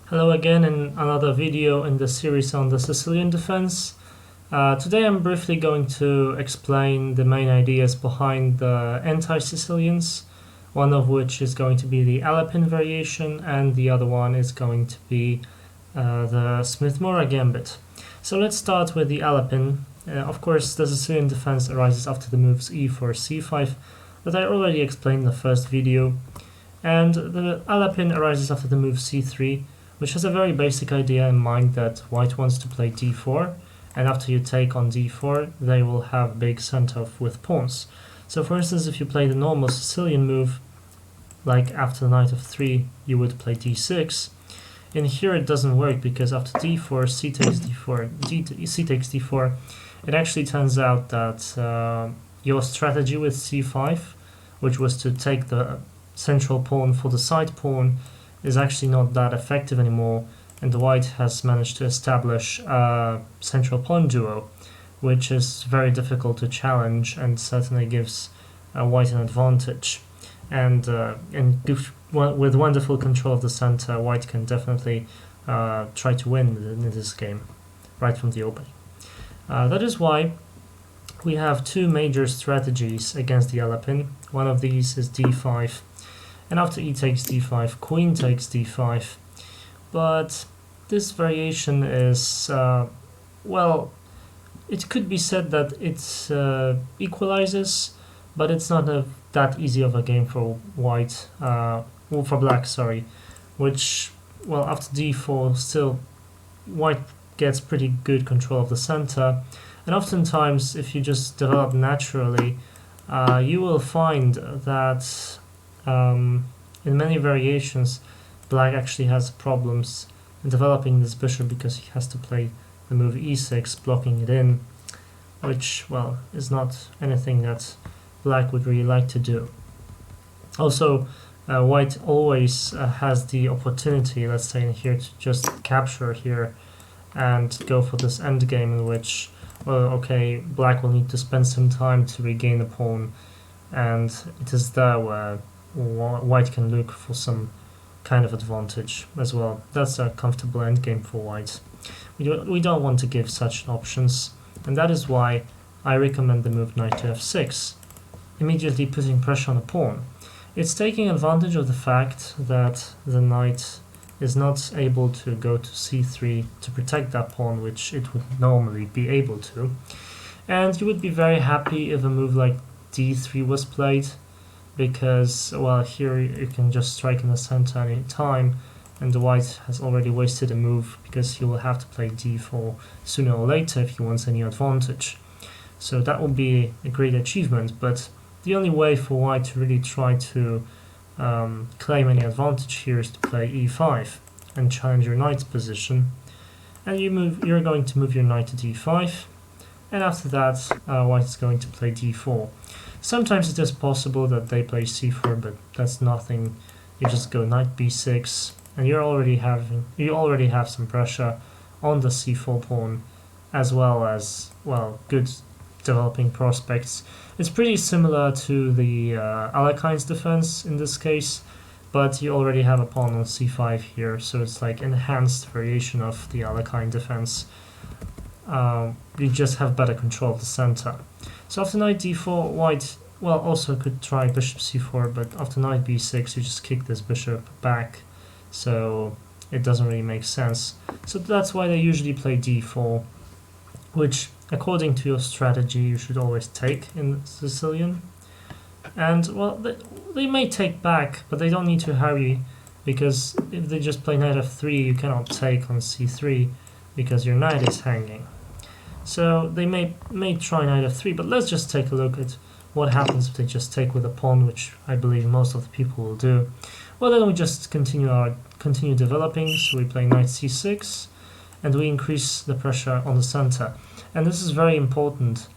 Hello again in another video in the series on the Sicilian defense. Today I'm briefly going to explain the main ideas behind the anti-Sicilians, one of which is going to be the Alapin variation and the other one is going to be the Smith-Morra Gambit. So let's start with the Alapin. Of course, the Sicilian defense arises after the moves e4, c5 that I already explained in the first video, and the Alapin arises after the move c3, which has a very basic idea in mind that white wants to play d4, and after you take on d4, they will have big send-off with pawns. So for instance, if you play the normal Sicilian move, like after knight f3, you would play d6. In here it doesn't work because after d4, c takes d4, c takes d4, it actually turns out that your strategy with c5, which was to take the central pawn for the side pawn, is actually not that effective anymore, and the white has managed to establish a central pawn duo, which is very difficult to challenge and certainly gives white an advantage. And with wonderful control of the center, white can definitely try to win in this game right from the opening. That is why we have two major strategies against the Alapin. One of these is d5, and after e takes d5, queen takes d5. But this variation is, well, it could be said that it equalizes, but it's not that easy of a game for white, for black, sorry, which, well, after d4, still white gets pretty good control of the center, and oftentimes if you just develop naturally, you will find that in many variations, black actually has problems in developing this bishop because he has to play the move e6, blocking it in, which, well, is not anything that black would really like to do. Also, white always has the opportunity, let's say in here, to just capture here and go for this endgame in which, well, okay, black will need to spend some time to regain the pawn, and it is there where white can look for some kind of advantage as well. That's a comfortable endgame for white. We don't want to give such options, and that is why I recommend the move knight to f6, immediately putting pressure on the pawn. It's taking advantage of the fact that the knight is not able to go to c3 to protect that pawn, which it would normally be able to, and you would be very happy if a move like d3 was played, because, well, here you can just strike in the center any time, and the white has already wasted a move because he will have to play d4 sooner or later if he wants any advantage. So that would be a great achievement, but the only way for white to really try to claim any advantage here is to play e5 and challenge your knight's position, and you're going to move your knight to d5, and after that white is going to play d4. Sometimes it is possible that they play c4, but that's nothing. You just go knight b6, and you already have some pressure on the c4 pawn, as well as, well, good developing prospects. It's pretty similar to the Alapin's defense in this case, but you already have a pawn on c5 here, so it's like enhanced variation of the Alapin defense. You just have better control of the center. So after knight d4, white, well, also could try bishop c4, but after knight b6, you just kick this bishop back, so it doesn't really make sense. So that's why they usually play d4, which, according to your strategy, you should always take in Sicilian. And, well, they may take back, but they don't need to hurry, because if they just play knight f3, you cannot take on c3, because your knight is hanging. So they may try knight f3, but let's just take a look at what happens if they just take with a pawn, which I believe most of the people will do. Well, then we just continue developing, so we play knight c6, and we increase the pressure on the center. And this is very important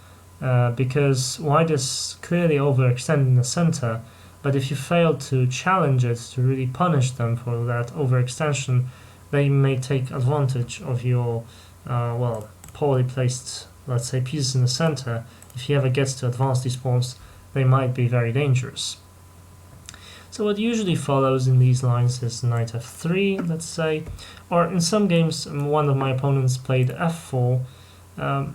because white is clearly overextending the center, but if you fail to challenge it, to really punish them for that overextension, they may take advantage of your, well, poorly placed, let's say, pieces in the center. If he ever gets to advance these pawns, they might be very dangerous. So what usually follows in these lines is knight f3, let's say, or in some games one of my opponents played f4,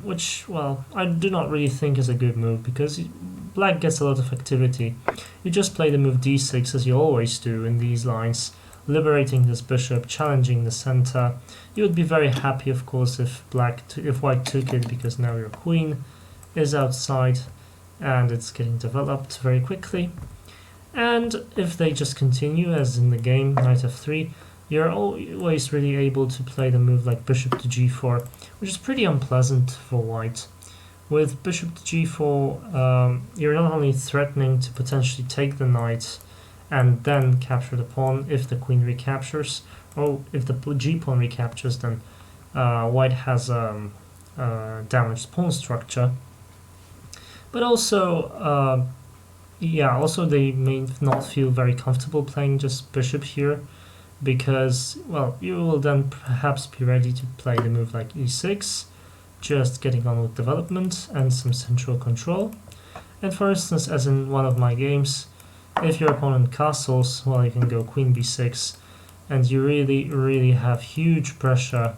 which, well, I do not really think is a good move because black gets a lot of activity. You just play the move d6 as you always do in these lines, liberating this bishop, challenging the center. You would be very happy, of course, if white took it, because now your queen is outside and it's getting developed very quickly. And if they just continue as in the game, knight f3, you're always really able to play the move like bishop to g4, which is pretty unpleasant for white. With bishop to g4, you're not only threatening to potentially take the knight and then capture the pawn if the queen recaptures, or if the g-pawn recaptures, then white has damaged pawn structure. But also, also they may not feel very comfortable playing just bishop here, because, well, you will then perhaps be ready to play the move like e6, just getting on with development and some central control. And for instance, as in one of my games, if your opponent castles, well, you can go queen b6, and you really have huge pressure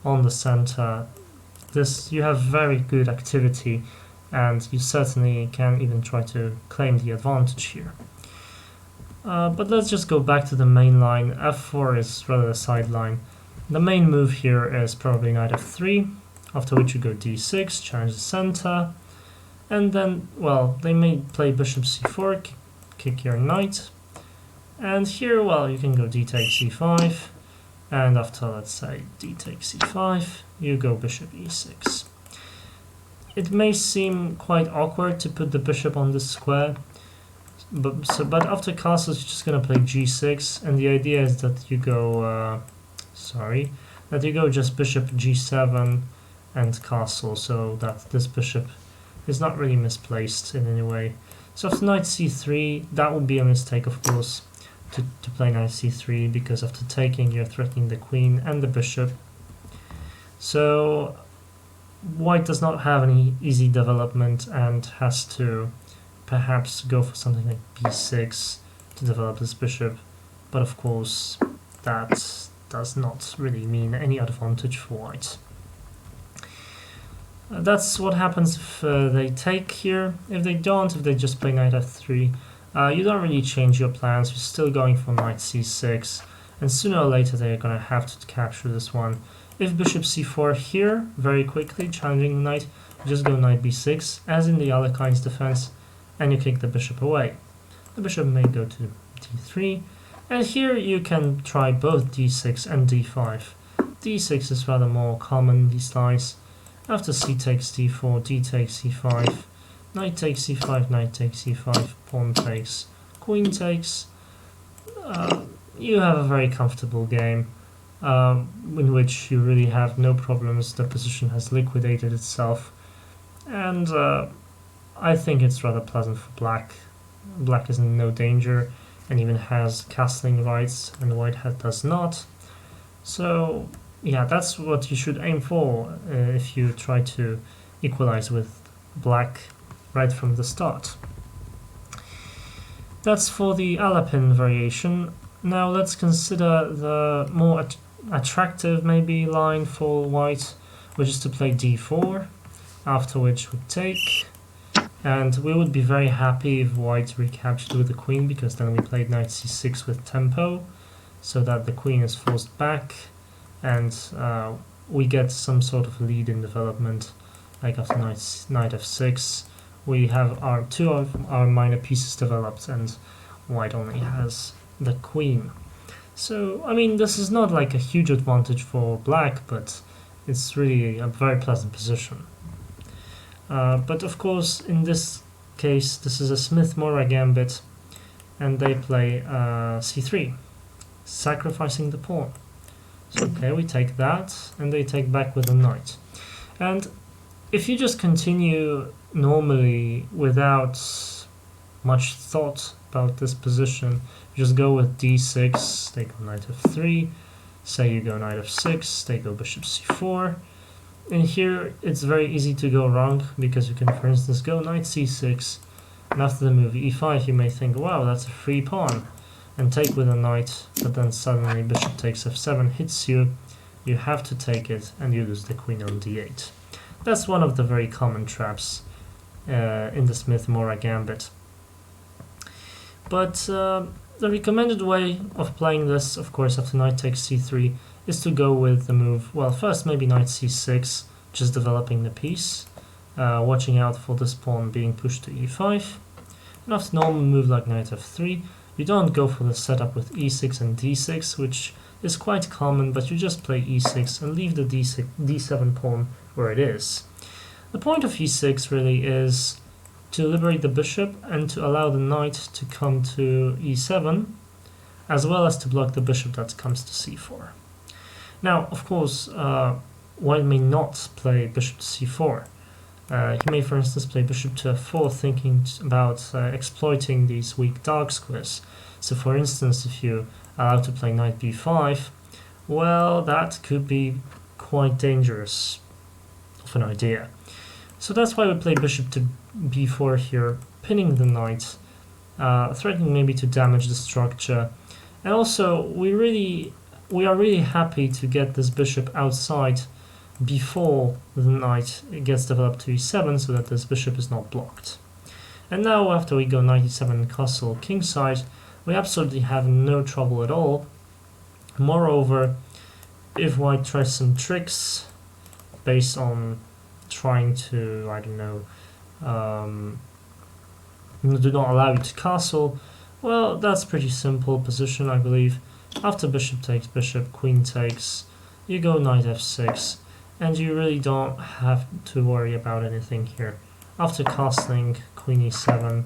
on the center. You have very good activity, and you certainly can even try to claim the advantage here. But let's just go back to the main line. f4 is rather a sideline. The main move here is probably knight f3, after which you go d6, challenge the center, and then, well, they may play bishop c4, kick your knight, and here, well, you can go d takes c5, and after, let's say, d takes c5, you go bishop e6. It may seem quite awkward to put the bishop on this square, but after castles, you're just going to play g6, and the idea is that you go, just bishop g7 and castle, so that this bishop is not really misplaced in any way. So after knight c3, that would be a mistake, of course, to play knight c3, because after taking, you're threatening the queen and the bishop. So white does not have any easy development and has to perhaps go for something like b6 to develop this bishop, but of course that does not really mean any advantage for white. That's what happens if they take here. If they don't, if they just play knight f3, you don't really change your plans. You're still going for knight c6, and sooner or later they're going to have to capture this one. If bishop c4 here, very quickly, challenging the knight, you just go knight b6, as in the Alapin's defense, and you kick the bishop away. The bishop may go to d3, and here you can try both d6 and d5. d6 is rather more common, these lines. After c takes d4, d takes c5, knight takes c5, knight takes c5, pawn takes, queen takes. You have a very comfortable game in which you really have no problems. The position has liquidated itself, and I think it's rather pleasant for black. Black is in no danger and even has castling rights, and white does not. So yeah, that's what you should aim for if you try to equalize with black right from the start. That's for the Alapin variation. Now let's consider the more attractive maybe line for white, which is to play d4, after which we take, and we would be very happy if white recaptured with the queen, because then we played knight c6 with tempo, so that the queen is forced back, and we get some sort of lead in development. Like after knight f6, we have two of our minor pieces developed, and white only has the queen. So, I mean, this is not like a huge advantage for black, but it's really a very pleasant position. But of course, in this case, this is a Smith-Morra Gambit, and they play c3, sacrificing the pawn. So, okay, we take that, and they take back with a knight. And if you just continue normally without much thought about this position, you just go with d6, they go knight f3, say you go knight f6, they go bishop c4, and here it's very easy to go wrong, because you can, for instance, go knight c6, and after the move e5 you may think, wow, that's a free pawn. and take with a knight, but then suddenly bishop takes f7 hits you, you have to take it and you lose the queen on d8. That's one of the very common traps in the Smith-Morra Gambit. But the recommended way of playing this, of course, after knight takes c3, is to go with the move, well, first maybe knight c6, just developing the piece, watching out for this pawn being pushed to e5. And after normal move like knight f3, you don't go for the setup with e6 and d6, which is quite common, but you just play e6 and leave the d7 pawn where it is. The point of e6 really is to liberate the bishop and to allow the knight to come to e7, as well as to block the bishop that comes to c4. Now, of course, white may not play bishop to c4. He may, for instance, play bishop to f4, thinking about exploiting these weak dark squares. So, for instance, if you allow to play knight b5, well, that could be quite dangerous of an idea. So that's why we play bishop to b4 here, pinning the knight, threatening maybe to damage the structure. And also, we are really happy to get this bishop outside before the knight gets developed to e7, so that this bishop is not blocked. And now, after we go knight e7 castle kingside, we absolutely have no trouble at all. Moreover, if white tries some tricks based on trying to, I don't know, do not allow you to castle, well, that's pretty simple position, I believe. After bishop takes bishop, queen takes, you go knight f6, and you really don't have to worry about anything here. After castling, queen e7,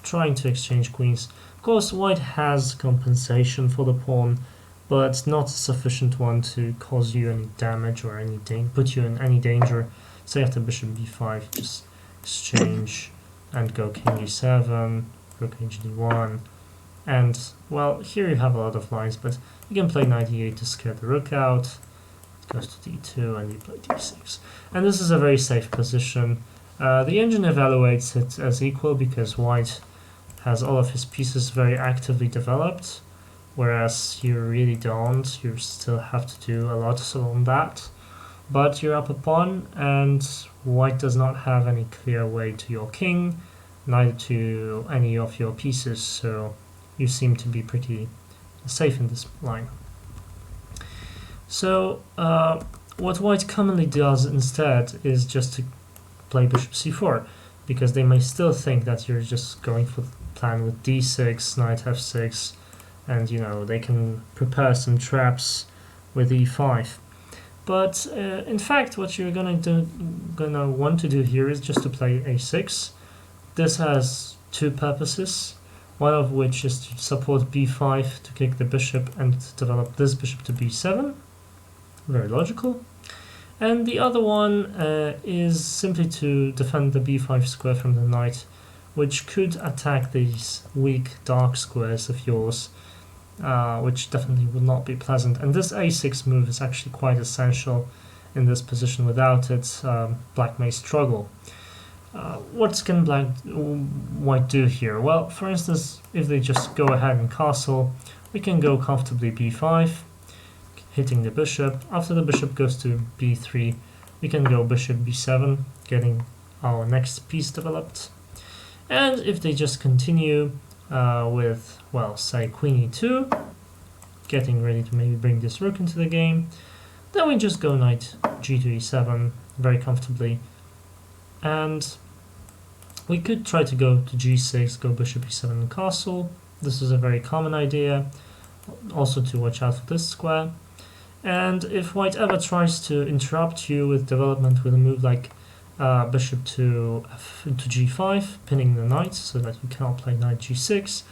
trying to exchange queens. Of course, white has compensation for the pawn, but not a sufficient one to cause you any damage or put you in any danger. Say after bishop b5, just exchange and go king e7, rook d1, and, well, here you have a lot of lines, but you can play knight e8 to scare the rook out. It goes to d2 and you play d6. And this is a very safe position. The engine evaluates it as equal because white has all of his pieces very actively developed, whereas you really don't. You still have to do a lot on that. But you're up a pawn, and white does not have any clear way to your king, neither to any of your pieces, so you seem to be pretty safe in this line. So what white commonly does instead is just to play bishop c4, because they may still think that you're just going for the plan with d6, knight f6, and they can prepare some traps with e5. But in fact, what you're gonna want to do here is just to play a6. This has two purposes, one of which is to support b5 to kick the bishop and develop this bishop to b7. Very logical. And the other one is simply to defend the b5 square from the knight, which could attack these weak dark squares of yours, which definitely would not be pleasant. And this a6 move is actually quite essential in this position. Without it, black may struggle. What can white do here? Well, for instance, if they just go ahead and castle, we can go comfortably b5, hitting the bishop. After the bishop goes to b3, we can go bishop b7, getting our next piece developed. And if they just continue with, well, say queen e2, getting ready to maybe bring this rook into the game, then we just go knight g to e7 very comfortably. And we could try to go to g6, go bishop e7 and castle. This is a very common idea, also to watch out for this square. And if white ever tries to interrupt you with development with a move like bishop to g5, pinning the knight so that you cannot play knight g6,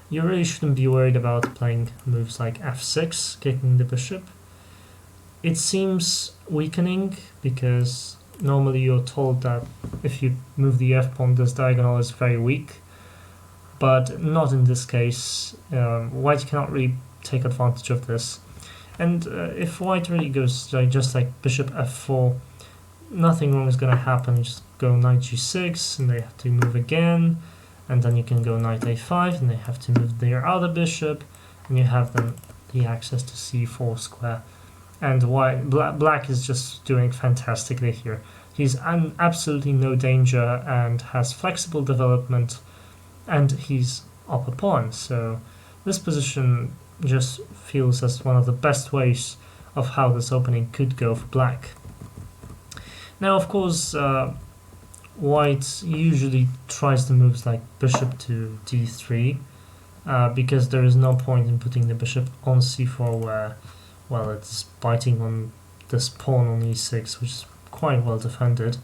you really shouldn't be worried about playing moves like f6, kicking the bishop. It seems weakening because normally you're told that if you move the f-pawn, this diagonal is very weak, but not in this case. White cannot really take advantage of this. And if white really goes just like bishop f4, nothing wrong is going to happen. You just go knight g6, and they have to move again. and then you can go knight a5, and they have to move their other bishop, and you have then the access to c4 square. And black is just doing fantastically here. He's in absolutely no danger and has flexible development, and he's up a pawn. So this position just feels as one of the best ways of how this opening could go for black. Now, of course, white usually tries the moves like bishop to d3, because there is no point in putting the bishop on c4 where, well, it's biting on this pawn on e6, which is quite well defended.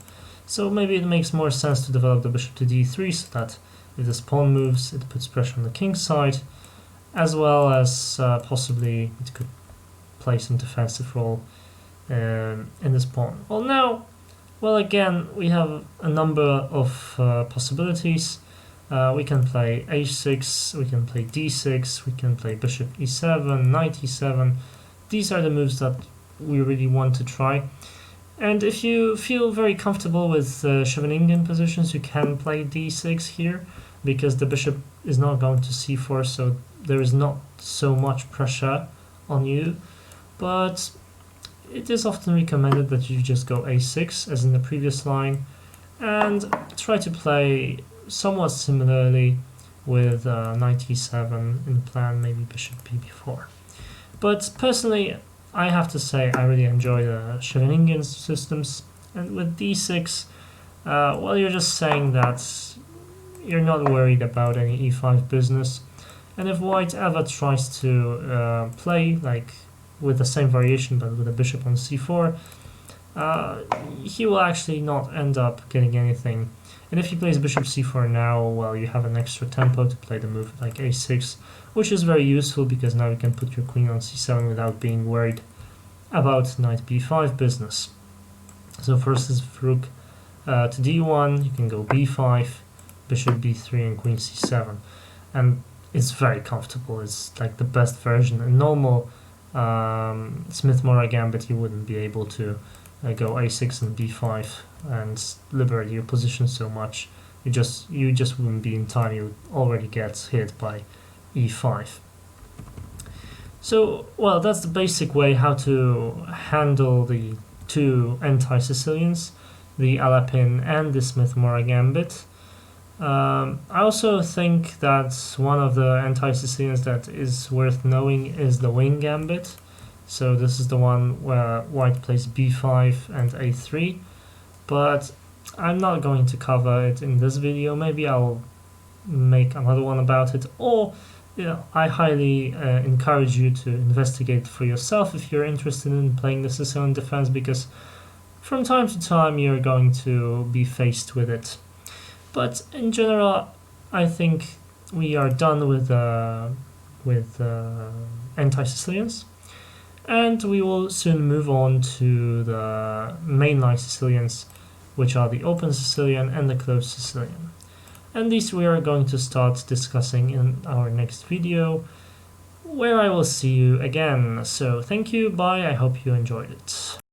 So maybe it makes more sense to develop the bishop to d3 so that if this pawn moves, it puts pressure on the king's side, as well as possibly it could play some defensive role in this pawn. Well, now, again, we have a number of possibilities. We can play h6, we can play d6, we can play bishop e7, knight e7. These are the moves that we really want to try. And if you feel very comfortable with Scheveningen positions, you can play d6 here, because the bishop is not going to c4, so there is not so much pressure on you. But it is often recommended that you just go a6, as in the previous line, and try to play somewhat similarly with knight e7 in the plan, maybe bishop b4. But personally, I have to say I really enjoy the Scheveningen systems, and with d6, well, you're just saying that you're not worried about any e5 business, and if white ever tries to play like with the same variation but with a bishop on c4, he will actually not end up getting anything. And if he plays bishop c4 now, well, you have an extra tempo to play the move like a6, which is very useful because now you can put your queen on c7 without being worried about knight b5 business. So first is rook to d1, you can go b5, bishop b3 and queen c7, and it's very comfortable. It's like the best version. In normal Smith-Morra Gambit, you wouldn't be able to go a6 and b5 and liberate your position so much. You just wouldn't be in time. You would already get hit by e5. So, well, that's the basic way how to handle the two anti-Sicilians, the Alapin and the Smith-Morra Gambit. I also think that one of the anti-Sicilians that is worth knowing is the wing gambit. So this is the one where white plays b5 and a3, but I'm not going to cover it in this video. Maybe I'll make another one about it, or I highly encourage you to investigate for yourself if you're interested in playing the Sicilian defense, because from time to time you're going to be faced with it. But in general, I think we are done with anti-Sicilians, and we will soon move on to the mainline Sicilians, which are the open Sicilian and the closed Sicilian. And these we are going to start discussing in our next video, where I will see you again. So thank you, bye, I hope you enjoyed it.